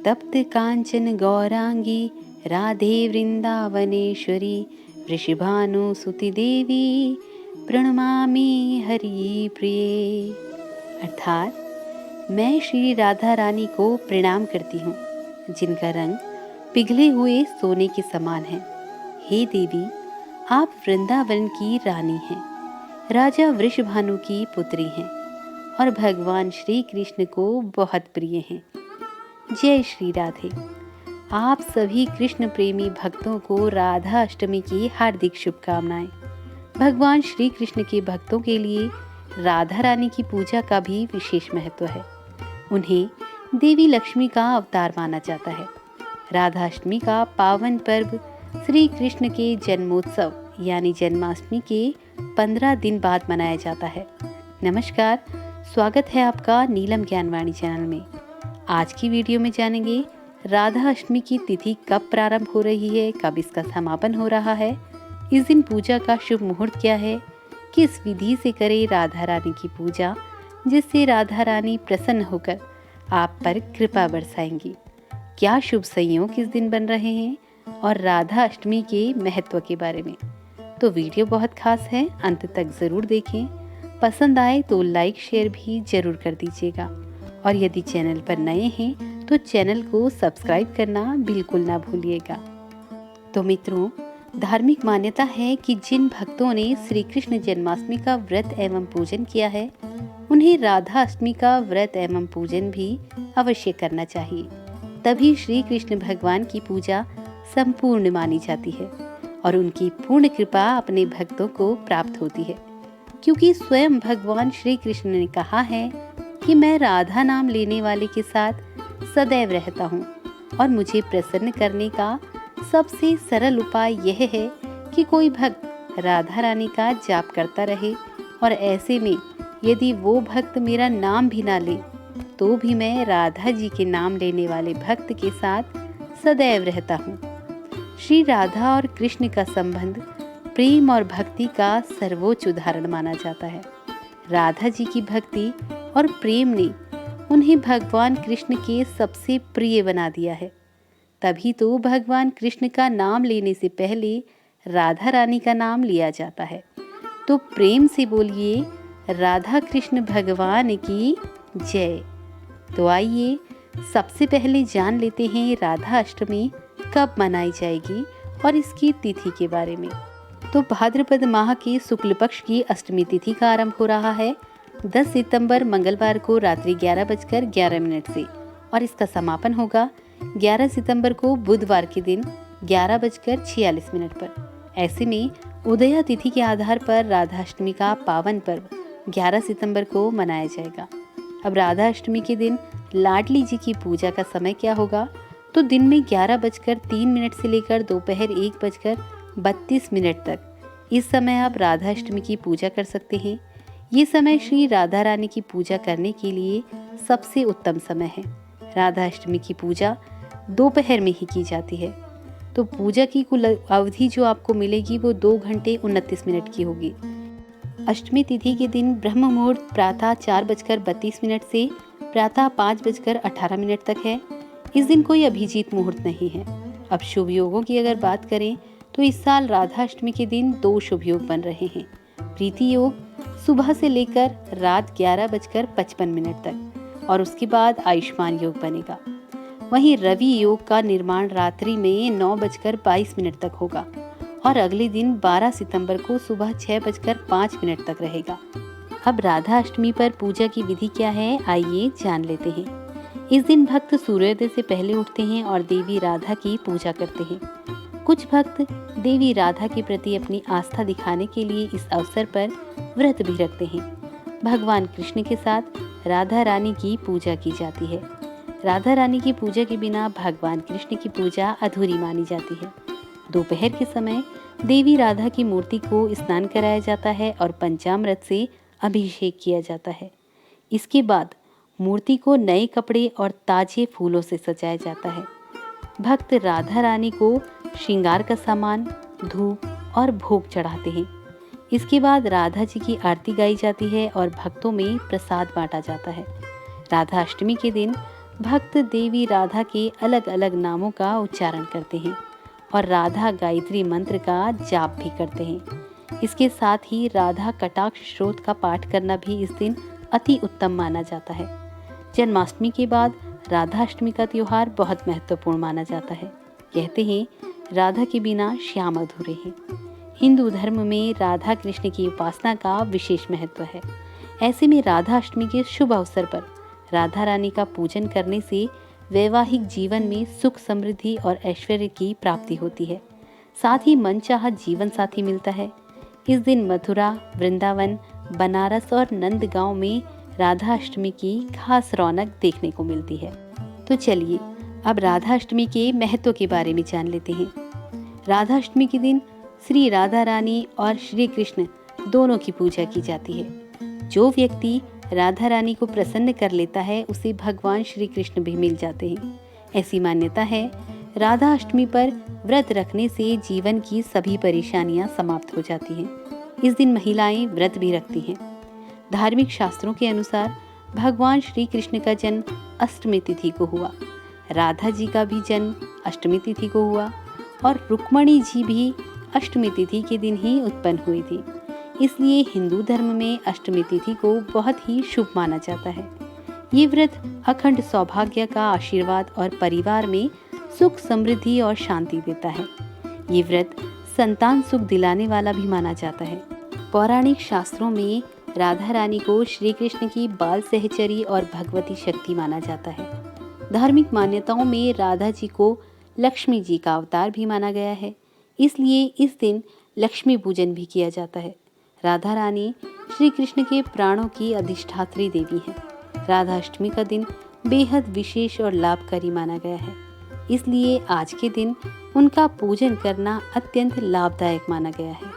तप्त कांचन गौरांगी राधे वृंदावनेश्वरी वृषभानुसुति देवी प्रणमामि हरि प्रिये। अर्थात मैं श्री राधा रानी को प्रणाम करती हूँ, जिनका रंग पिघले हुए सोने के समान है। हे देवी, आप वृंदावन की रानी हैं, राजा वृषभानु की पुत्री हैं और भगवान श्री कृष्ण को बहुत प्रिय हैं। जय श्री राधे। आप सभी कृष्ण प्रेमी भक्तों को राधा अष्टमी की हार्दिक शुभकामनाएं। भगवान श्री कृष्ण के भक्तों के लिए राधा रानी की पूजा का भी विशेष महत्व है। उन्हें देवी लक्ष्मी का अवतार माना जाता है। राधा अष्टमी का पावन पर्व श्री कृष्ण के जन्मोत्सव यानी जन्माष्टमी के 15 दिन बाद मनाया जाता है। नमस्कार, स्वागत है आपका नीलम ज्ञानवाणी चैनल में। आज की वीडियो में जानेंगे राधा अष्टमी की तिथि कब प्रारंभ हो रही है, कब इसका समापन हो रहा है, इस दिन पूजा का शुभ मुहूर्त क्या है, किस विधि से करें राधा रानी की पूजा जिससे राधा रानी प्रसन्न होकर आप पर कृपा बरसाएंगी, क्या शुभ संयोग इस दिन बन रहे हैं और राधा अष्टमी के महत्व के बारे में। तो वीडियो बहुत खास है, अंत तक ज़रूर देखें। पसंद आए तो लाइक शेयर भी ज़रूर कर दीजिएगा और यदि चैनल पर नए हैं तो चैनल को सब्सक्राइब करना बिल्कुल ना भूलिएगा। तो मित्रों, धार्मिक मान्यता है कि जिन भक्तों ने श्री कृष्ण जन्माष्टमी का व्रत एवं पूजन किया है, उन्हें राधा अष्टमी का व्रत एवं पूजन भी अवश्य करना चाहिए। तभी श्री कृष्ण भगवान की पूजा संपूर्ण मानी जाती है और उनकी पूर्ण कृपा अपने भक्तों को प्राप्त होती है, क्योंकि स्वयं भगवान श्री कृष्ण ने कहा है कि मैं राधा नाम लेने वाले के साथ सदैव रहता हूँ और मुझे प्रसन्न करने का सबसे सरल उपाय यह है कि कोई भक्त राधा रानी का जाप करता रहे और ऐसे में यदि वो भक्त मेरा नाम भी ना ले तो भी मैं राधा जी के नाम लेने वाले भक्त के साथ सदैव रहता हूँ। श्री राधा और कृष्ण का संबंध प्रेम और भक्ति का सर्वोच्च उदाहरण माना जाता है। राधा जी की भक्ति और प्रेम ने उन्हें भगवान कृष्ण के सबसे प्रिय बना दिया है। तभी तो भगवान कृष्ण का नाम लेने से पहले राधा रानी का नाम लिया जाता है। तो प्रेम से बोलिए राधा कृष्ण भगवान की जय। तो आइए सबसे पहले जान लेते हैं राधा अष्टमी कब मनाई जाएगी और इसकी तिथि के बारे में। तो भाद्रपद माह की शुक्ल पक्ष की अष्टमी तिथि का आरंभ हो रहा है 10 सितंबर मंगलवार को रात्रि 11:11 से और इसका समापन होगा 11 सितंबर को बुधवार के दिन 11:46 पर। ऐसे में उदया तिथि के आधार पर राधा अष्टमी का पावन पर्व 11 सितंबर को मनाया जाएगा। अब राधा अष्टमी के दिन लाडली जी की पूजा का समय क्या होगा? तो दिन में 11:03 से लेकर दोपहर 1:32 तक इस समय आप राधा अष्टमी की पूजा कर सकते हैं। ये समय श्री राधा रानी की पूजा करने के लिए सबसे उत्तम समय है। राधा अष्टमी की पूजा दोपहर में ही की जाती है। तो पूजा की कुल अवधि जो आपको मिलेगी वो 2 घंटे 29 मिनट की होगी। अष्टमी तिथि के दिन ब्रह्म मुहूर्त प्रातः 4:32 से प्रातः 5:18 तक है। इस दिन कोई अभिजीत मुहूर्त नहीं है। अब शुभ योगों की अगर बात करें तो इस साल राधा अष्टमी के दिन 2 शुभ योग बन रहे हैं। प्रीति योग सुबह से लेकर रात 11:55 तक और उसके बाद आयुष्मान योग बनेगा। वहीं रवि योग का निर्माण रात्रि में 9:22 तक होगा और अगले दिन 12 सितंबर को सुबह 6:05 तक रहेगा। अब राधा अष्टमी पर पूजा की विधि क्या है, आइए जान लेते हैं। इस दिन भक्त सूर्योदय से पहले उठते हैं और देवी राधा की पूजा करते हैं। कुछ भक्त देवी राधा के प्रति अपनी आस्था दिखाने के लिए इस अवसर पर व्रत भी रखते हैं। भगवान कृष्ण के साथ राधा रानी की पूजा की जाती है। राधा रानी की पूजा के बिना भगवान कृष्ण की पूजा अधूरी मानी जाती है। दोपहर के समय देवी राधा की मूर्ति को स्नान कराया जाता है और पंचामृत से अभिषेक किया जाता है। इसके बाद मूर्ति को नए कपड़े और ताजे फूलों से सजाया जाता है। भक्त राधा रानी को श्रृंगार का सामान, धूप और भोग चढ़ाते हैं। इसके बाद राधा जी की आरती गाई जाती है और भक्तों में प्रसाद बांटा जाता है। राधा अष्टमी के दिन भक्त देवी राधा के अलग अलग नामों का उच्चारण करते हैं और राधा गायत्री मंत्र का जाप भी करते हैं। इसके साथ ही राधा कटाक्ष स्रोत का पाठ करना भी इस दिन अति उत्तम माना जाता है। जन्माष्टमी के बाद राधाष्टमी का त्योहार बहुत महत्वपूर्ण माना जाता है। कहते हैं राधा के बिना श्याम अधूरे हैं। हिंदू धर्म में राधा कृष्ण की उपासना का विशेष महत्व है। ऐसे में राधाष्टमी के शुभ अवसर पर राधा रानी का पूजन करने से वैवाहिक जीवन में सुख समृद्धि और ऐश्वर्य की प्राप्ति होती है। साथ ही मनचाहा जीवन साथी मिलता है। इस दिन मथुरा, वृंदावन, बनारस और नंदगांव में राधाष्टमी की खास रौनक देखने को मिलती है। तो चलिए अब राधाष्टमी के महत्व के बारे में जान लेते हैं। राधाष्टमी के दिन श्री राधा रानी और श्री कृष्ण दोनों की पूजा की जाती है। जो व्यक्ति राधा रानी को प्रसन्न कर लेता है उसे भगवान श्री कृष्ण भी मिल जाते हैं। ऐसी मान्यता है राधा अष्टमी पर व्रत रखने से जीवन की सभी परेशानियां समाप्त हो जाती हैं। इस दिन महिलाएं व्रत भी रखती हैं। धार्मिक शास्त्रों के अनुसार भगवान श्री कृष्ण का जन्म अष्टमी तिथि को हुआ। राधा जी का भी जन्म अष्टमी तिथि को हुआ और रुक्मणी जी भी अष्टमी तिथि के दिन ही उत्पन्न हुई थी। इसलिए हिंदू धर्म में अष्टमी तिथि को बहुत ही शुभ माना जाता है। ये व्रत अखंड सौभाग्य का आशीर्वाद और परिवार में सुख समृद्धि और शांति देता है। ये व्रत संतान सुख दिलाने वाला भी माना जाता है। पौराणिक शास्त्रों में राधा रानी को श्री कृष्ण की बाल सहचरी और भगवती शक्ति माना जाता है। धार्मिक मान्यताओं में राधा जी को लक्ष्मी जी का अवतार भी माना गया है। इसलिए इस दिन लक्ष्मी पूजन भी किया जाता है। राधा रानी श्री कृष्ण के प्राणों की अधिष्ठात्री देवी है। राधाष्टमी का दिन बेहद विशेष और लाभकारी माना गया है। इसलिए आज के दिन उनका पूजन करना अत्यंत लाभदायक माना गया है।